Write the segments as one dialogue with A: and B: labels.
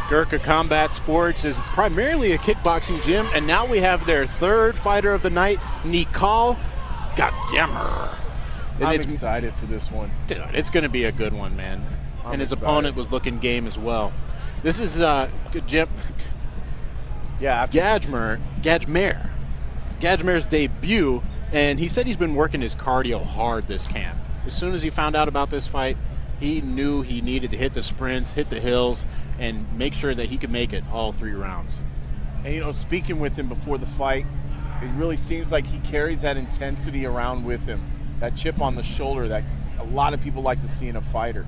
A: Gurkha Combat Sports is primarily a kickboxing gym, and now we have their third fighter of the night, Nicole Gadjammer.
B: I'm excited for this one.
A: Dude, it's going to be a good one, man. And his opponent was looking game as well. This is Gadjmer's debut, and he said he's been working his cardio hard this camp. As soon as he found out about this fight, he knew he needed to hit the sprints, hit the hills, and make sure that he could make it all 3 rounds.
B: And, you know, speaking with him before the fight, it really seems like he carries that intensity around with him, that chip on the shoulder that a lot of people like to see in a fighter.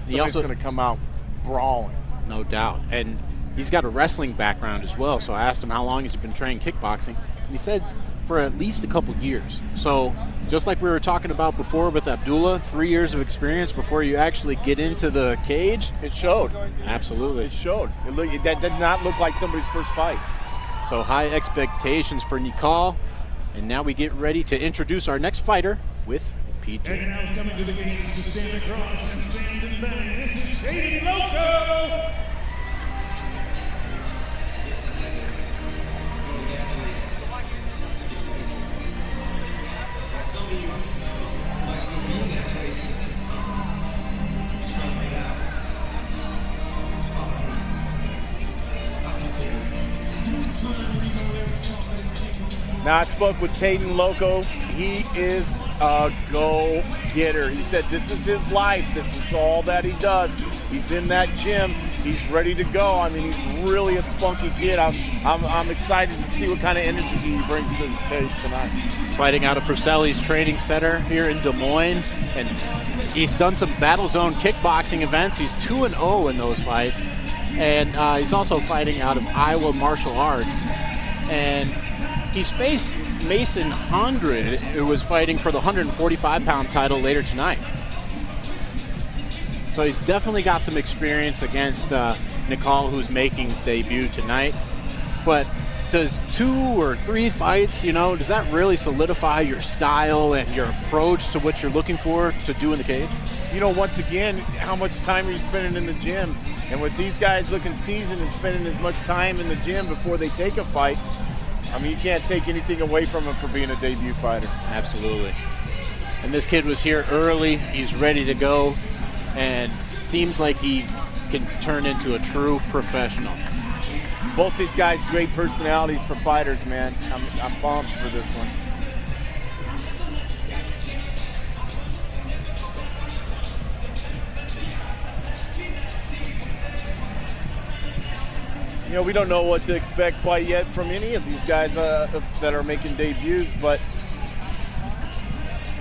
B: He's also going to come out brawling.
A: No doubt. And he's got a wrestling background as well, so I asked him how long he's been training kickboxing, and he said for at least a couple years. So just like we were talking about before with Abdullah, 3 years of experience before you actually get into the cage.
B: It showed.
A: Absolutely.
B: It showed. That did not look like somebody's first fight.
A: So high expectations for Nicole. And now we get ready to introduce our next fighter with PJ.
C: And now coming to the cage to stand across and stand and bang. This is Shady Loco.
D: Some of you might still be in that place. You're trying to make out. It's fine. I'll continue.
B: Now, I spoke with Taden Loco. He is a go-getter. He said this is his life. This is all that he does. He's in that gym. He's ready to go. I mean, he's really a spunky kid. I'm excited to see what kind of energy he brings to this cage tonight.
A: Fighting out of Purcell's Training Center here in Des Moines, and he's done some Battle Zone kickboxing events. He's 2-0 in those fights, and he's also fighting out of Iowa Martial Arts, and he's faced Mason Hundred, who was fighting for the 145-pound title later tonight. So he's definitely got some experience against Nicole, who's making his debut tonight. But does 2 or 3 fights, you know, does that really solidify your style and your approach to what you're looking for to do in the cage?
B: You know, once again, how much time are you spending in the gym? And with these guys looking seasoned and spending as much time in the gym before they take a fight, I mean, you can't take anything away from him for being a debut fighter.
A: Absolutely. And this kid was here early. He's ready to go, and it seems like he can turn into a true professional.
B: Both these guys, great personalities for fighters, man. I'm pumped for this one. You know, we don't know what to expect quite yet from any of these guys that are making debuts, but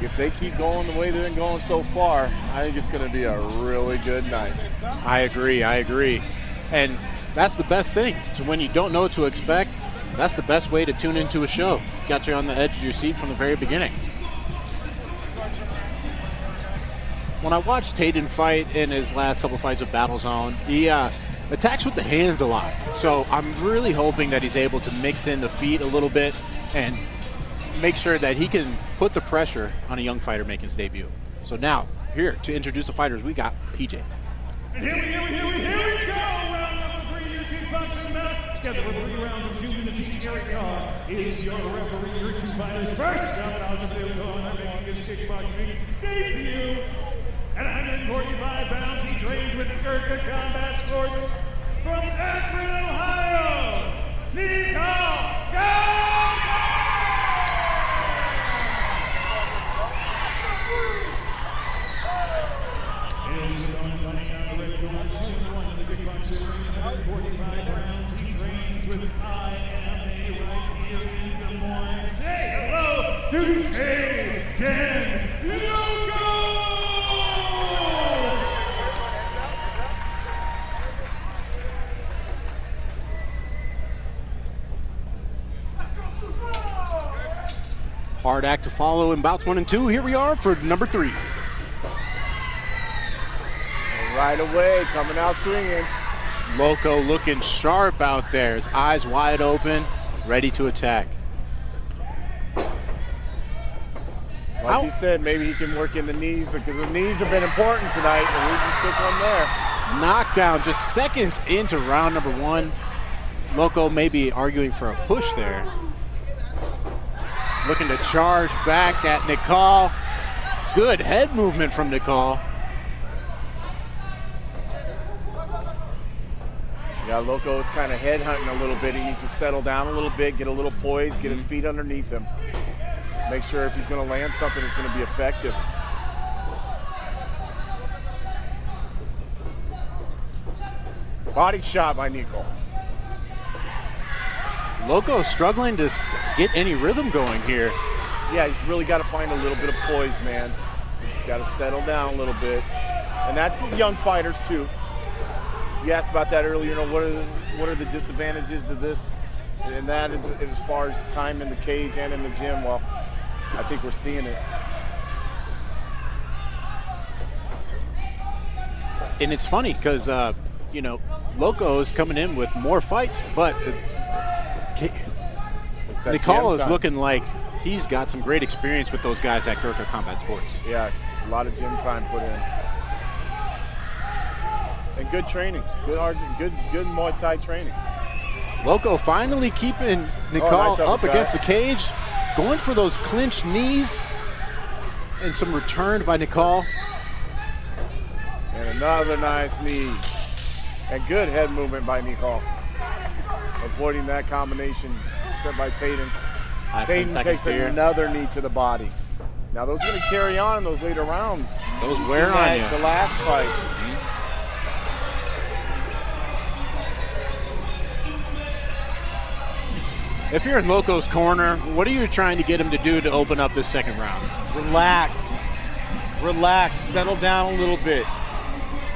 B: if they keep going the way they've been going so far, I think it's going to be a really good night.
A: I agree. And that's the best thing. So when you don't know what to expect, that's the best way to tune into a show. Got you on the edge of your seat from the very beginning. When I watched Taden fight in his last couple fights of Battle Zone, he attacks with the hands a lot. So I'm really hoping that he's able to mix in the feet a little bit and make sure that he can put the pressure on a young fighter making his debut. So now, here to introduce the fighters, we got PJ.
C: And here we go! Round number 3, your kickboxing bout. Together for 3 rounds of 2 minutes each. Eric Carr is your referee. Your 2 fighters first. Making his kickboxing debut. At 145 pounds, he trains with Gurkha Combat Sports from Akron, Ohio. Nicole Gadjammer! Is going running out of the red corner, 2-1 in the kickboxing ring. 145 pounds, he trains with IMA right here in Des Moines. Say hello to Taden Loco!
A: Hard act to follow in bouts 1 and 2. Here we are for number 3.
B: Right away, coming out swinging.
A: Loco looking sharp out there. His eyes wide open, ready to attack.
B: Like you said, maybe he can work in the knees because the knees have been important tonight, and we just took one there.
A: Knockdown just seconds into round number 1. Loco may be arguing for a push there. Looking to charge back at Nicole. Good head movement from Nicole.
B: Yeah, Loco is kind of head hunting a little bit. He needs to settle down a little bit, get a little poise, get his feet underneath him. Make sure if he's going to land something, it's going to be effective. Body shot by Nico.
A: Loco struggling to get any rhythm going here.
B: Yeah, he's really got to find a little bit of poise, man. He's got to settle down a little bit. And that's young fighters, too. You asked about that earlier. You know, what are the disadvantages of this? And that is as far as time in the cage and in the gym. Well, I think we're seeing it.
A: And it's funny because, you know, Loco's coming in with more fights, but Nicole is looking like he's got some great experience with those guys at Gurkha Combat Sports.
B: Yeah, a lot of gym time put in. And good training, good Muay Thai training.
A: Loco finally keeping Nicole
B: nice
A: up
B: uppercut.
A: against the cage, going for those clinched knees, and some return by Nicole.
B: And another nice knee. And good head movement by Nicole. Avoiding that combination set by Tatum. Tatum takes another knee to the body. Now those are going to carry on in those later rounds.
A: Those wear on you.
B: The last fight.
A: If you're in Loco's corner, what are you trying to get him to do to open up this second round?
B: Relax. Relax. Settle down a little bit.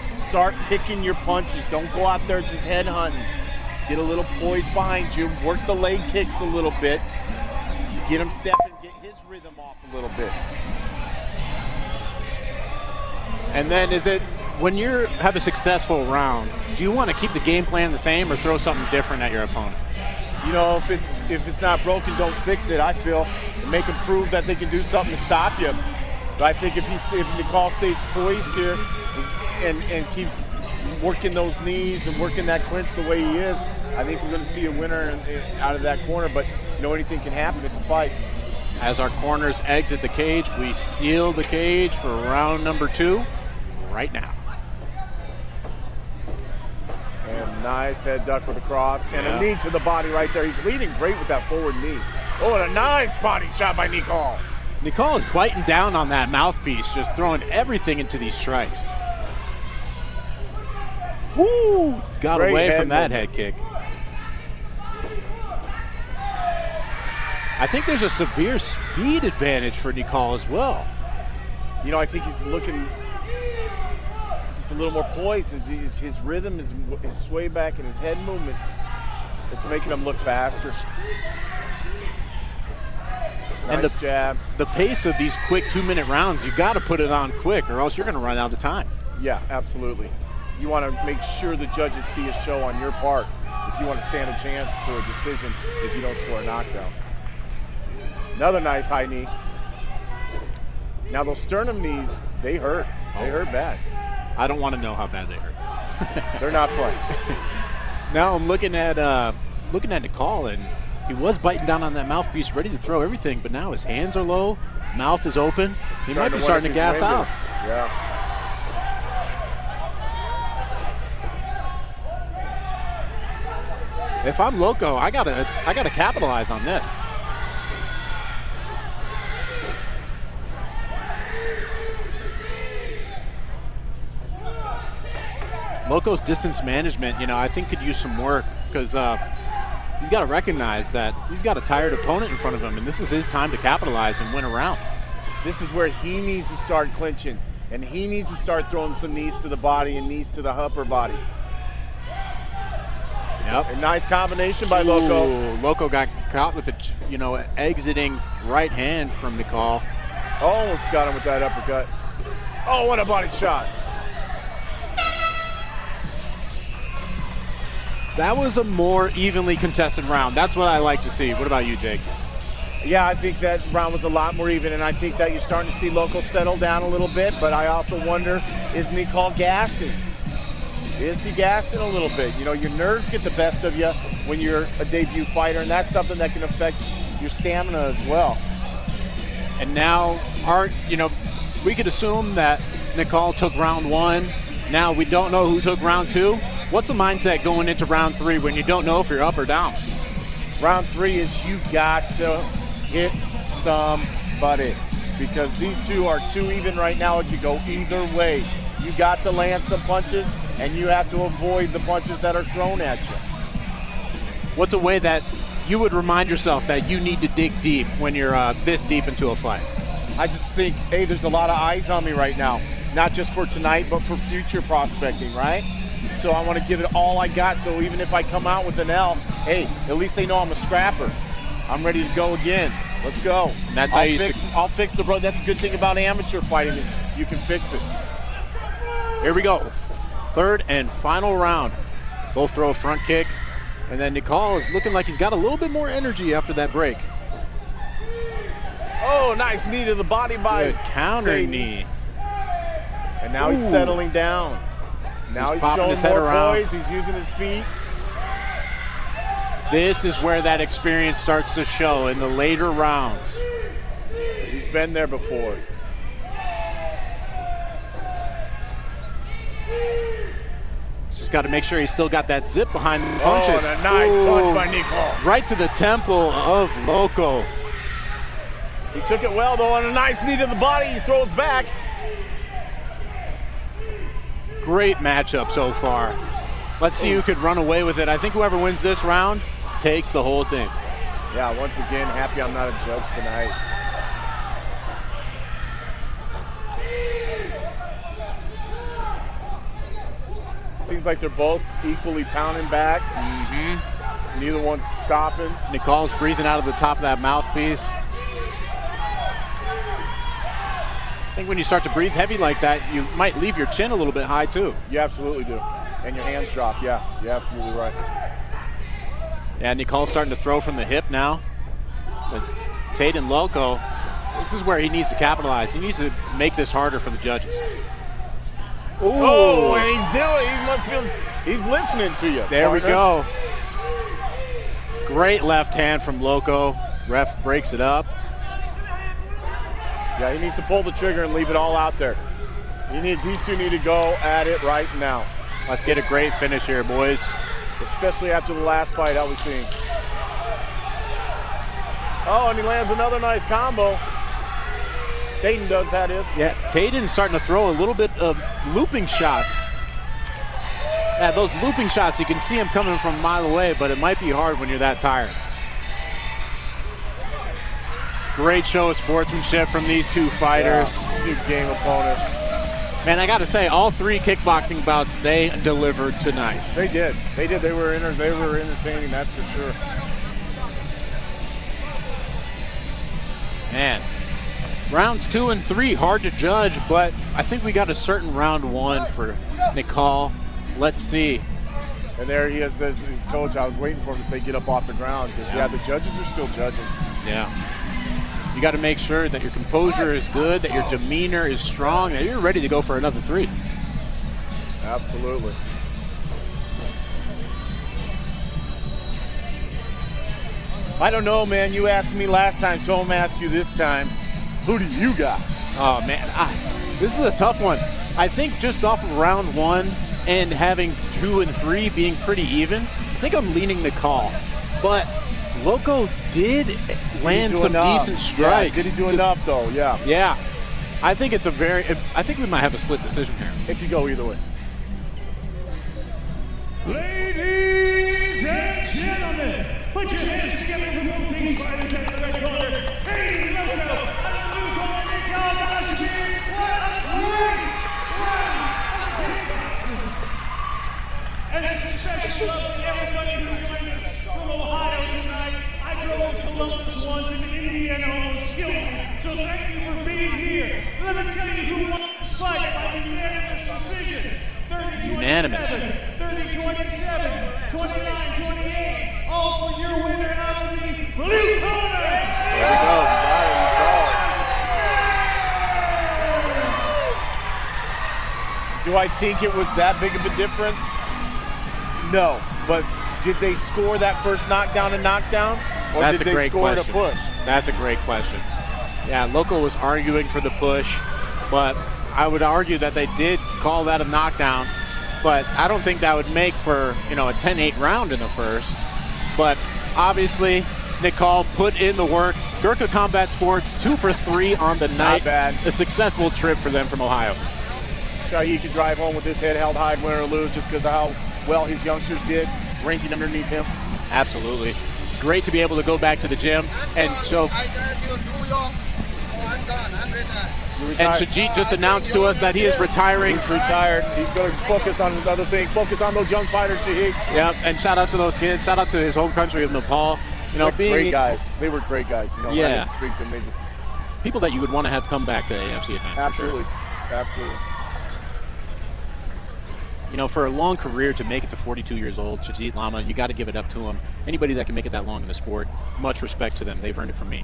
B: Start picking your punches. Don't go out there just head hunting. Get a little poise behind you. Work the leg kicks a little bit. Get him stepping. Get his rhythm off a little bit.
A: And then is it, when you have a successful round, do you want to keep the game plan the same or throw something different at your opponent?
B: You know, if it's not broken, don't fix it, I feel. Make them prove that they can do something to stop you. But I think if Nicole stays poised here and keeps working those knees and working that clinch the way he is, I think we're going to see a winner out of that corner. But, you know, anything can happen. It's a fight.
A: As our corners exit the cage, we seal the cage for round number 2 right now.
B: And nice head duck with a cross and a knee to the body right there. He's leading great with that forward knee. Oh, and a nice body shot by Nicole.
A: Nicole is biting down on that mouthpiece, just throwing everything into these strikes. Woo! Got
B: Great
A: away
B: head
A: from that
B: movement.
A: head kick. I think there's a severe speed advantage for Nicole as well.
B: You know, I think he's looking just a little more poised. His rhythm, his sway back, and his head movements, it's making him look faster.
A: And
B: Nice jab.
A: The pace of these quick 2-minute rounds, you got to put it on quick or else you're going to run out of time.
B: Yeah, absolutely. You want to make sure the judges see a show on your part if you want to stand a chance to a decision if you don't score a knockdown. Another nice high knee. Now those sternum knees, they hurt. They hurt bad.
A: I don't want to know how bad they hurt.
B: They're not fun.
A: Now I'm looking at Nicole, and he was biting down on that mouthpiece, ready to throw everything, but now his hands are low, his mouth is open. He might be starting to gas out.
B: Yeah.
A: If I'm Loco, I gotta capitalize on this. Loco's distance management, you know, I think could use some work because he's got to recognize that he's got a tired opponent in front of him, and this is his time to capitalize and win a round.
B: This is where he needs to start clinching, and he needs to start throwing some knees to the body and knees to the upper body.
A: Yep.
B: A nice combination by Loco.
A: Ooh, Loco got caught with the, exiting right hand from Nicole.
B: Almost got him with that uppercut. Oh, what a body shot.
A: That was a more evenly contested round. That's what I like to see. What about you, Jake?
B: Yeah, I think that round was a lot more even, and I think that you're starting to see Loco settle down a little bit, but I also wonder, isn't he called gassing? Is he gassing a little bit? You know, your nerves get the best of you when you're a debut fighter, and that's something that can affect your stamina as well.
A: And now, we could assume that Nicole took round 1. Now we don't know who took round 2. What's the mindset going into round 3 when you don't know if you're up or down?
B: Round 3 is you got to hit somebody, because these two are too even right now. It could go either way. You got to land some punches, and you have to avoid the punches that are thrown at you.
A: What's a way that you would remind yourself that you need to dig deep when you're this deep into a fight?
B: I just think, hey, there's a lot of eyes on me right now, not just for tonight, but for future prospecting, right? So I want to give it all I got, so even if I come out with an L, hey, at least they know I'm a scrapper. I'm ready to go again. Let's go.
A: And that's
B: I'll fix the bro. That's a good thing about amateur fighting, is you can fix it.
A: Here we go. Third and final round. Both throw a front kick, and then Nicole is looking like he's got a little bit more energy after that break.
B: Oh, nice knee to the body by
A: Good counter knee.
B: And now he's settling down. Now he's
A: popping
B: showing
A: his head
B: more
A: around.
B: poise. He's using his feet.
A: This is where that experience starts to show in the later rounds.
B: He's been there before.
A: Just got to make sure he's still got that zip behind the punches.
B: Oh, and a nice punch by Nicole.
A: Right to the temple of Loco.
B: He took it well, though, and a nice knee to the body. He throws back.
A: Great matchup so far. Let's see who could run away with it. I think whoever wins this round takes the whole thing.
B: Yeah, once again, happy I'm not a judge tonight. Seems like they're both equally pounding back. Mm-hmm. Neither one's stopping.
A: Nicole's breathing out of the top of that mouthpiece. I think when you start to breathe heavy like that, you might leave your chin a little bit high too.
B: You absolutely do. And your hands drop, yeah. You're absolutely right.
A: Yeah, Nicole's starting to throw from the hip now. But Tate and Loco, this is where he needs to capitalize. He needs to make this harder for the judges. Ooh.
B: Oh, and he's listening to you.
A: There
B: partner.
A: we go. Great left hand from Loco. Ref breaks it up.
B: Yeah, he needs to pull the trigger and leave it all out there. These two need to go at it right now.
A: Let's get a great finish here, boys.
B: Especially after the last fight I was seeing. Oh, and he lands another nice combo. Tatum does, that is.
A: Yeah, Tatum's starting to throw a little bit of looping shots. Yeah, those looping shots, you can see them coming from a mile away, but it might be hard when you're that tired. Great show of sportsmanship from these two fighters.
B: Yeah, two game opponents.
A: Man, I got to say, all three kickboxing bouts, they delivered tonight.
B: They did. They did. They were entertaining, that's for sure.
A: Man, rounds 2 and 3, hard to judge, but I think we got a certain round 1 for Nicole. Let's see.
B: And there he is, his coach. I was waiting for him to say get up off the ground because, yeah, the judges are still judging.
A: Yeah. You got to make sure that your composure is good, that your demeanor is strong, that you're ready to go for another 3.
B: Absolutely. I don't know, man. You asked me last time, so I'm going to ask you this time. Who do you got?
A: Oh, man. This is a tough one. I think just off of round 1 and having 2 and 3 being pretty even, I think I'm leaning Nicole. But Loco did land some decent strikes.
B: Yeah, did he do enough, though? Yeah.
A: Yeah. I think it's I think we might have a split decision here.
B: It could go either way.
C: Ladies and gentlemen, put your hands together for both these fighters at the red corner. Hey, Loco, and the blue corner, Nicole Bashir. What a great round! And it's a special love to everybody who joined us from Ohio tonight. I drove to Columbus once and Indiana almost killed me. So thank you for being here. Let me tell you who won this fight by unanimous decision. 30-27,
A: Unanimous.
C: 30-27, 29-28. All for your winner out of the blue corner.
B: Do I think it was that big of a difference? No. But did they score that first knockdown and knockdown? Or
A: That's
B: did
A: a
B: they
A: great
B: score
A: question.
B: it a push?
A: That's a great question. Yeah, Loco was arguing for the push, but I would argue that they did call that a knockdown. But I don't think that would make for, a 10-8 round in the first. But obviously, Nicole put in the work. Gurkha Combat Sports, 2 for 3 on the night.
B: Not bad.
A: A successful trip for them from Ohio.
B: Shahi can drive home with his head held high, win or lose, just because of how well his youngsters did, ranking underneath him.
A: Absolutely. Great to be able to go back to the gym. And so,
E: I drive you too young. So I'm done. I'm retired.
A: and Sajid just announced to us that he is retiring.
B: He's retired. He's going to focus on his other thing. Focus on those young fighters, Shahi.
A: Yep, and shout out to those kids. Shout out to his home country of Nepal.
B: Great guys. They were great guys.
A: Yeah.
B: When I speak to them, they just
A: People that you would want to have come back to the AFC event. for
B: absolutely,
A: sure.
B: absolutely.
A: For a long career to make it to 42 years old, Sajid Lama, you got to give it up to him. Anybody that can make it that long in the sport, much respect to them. They've earned it from me.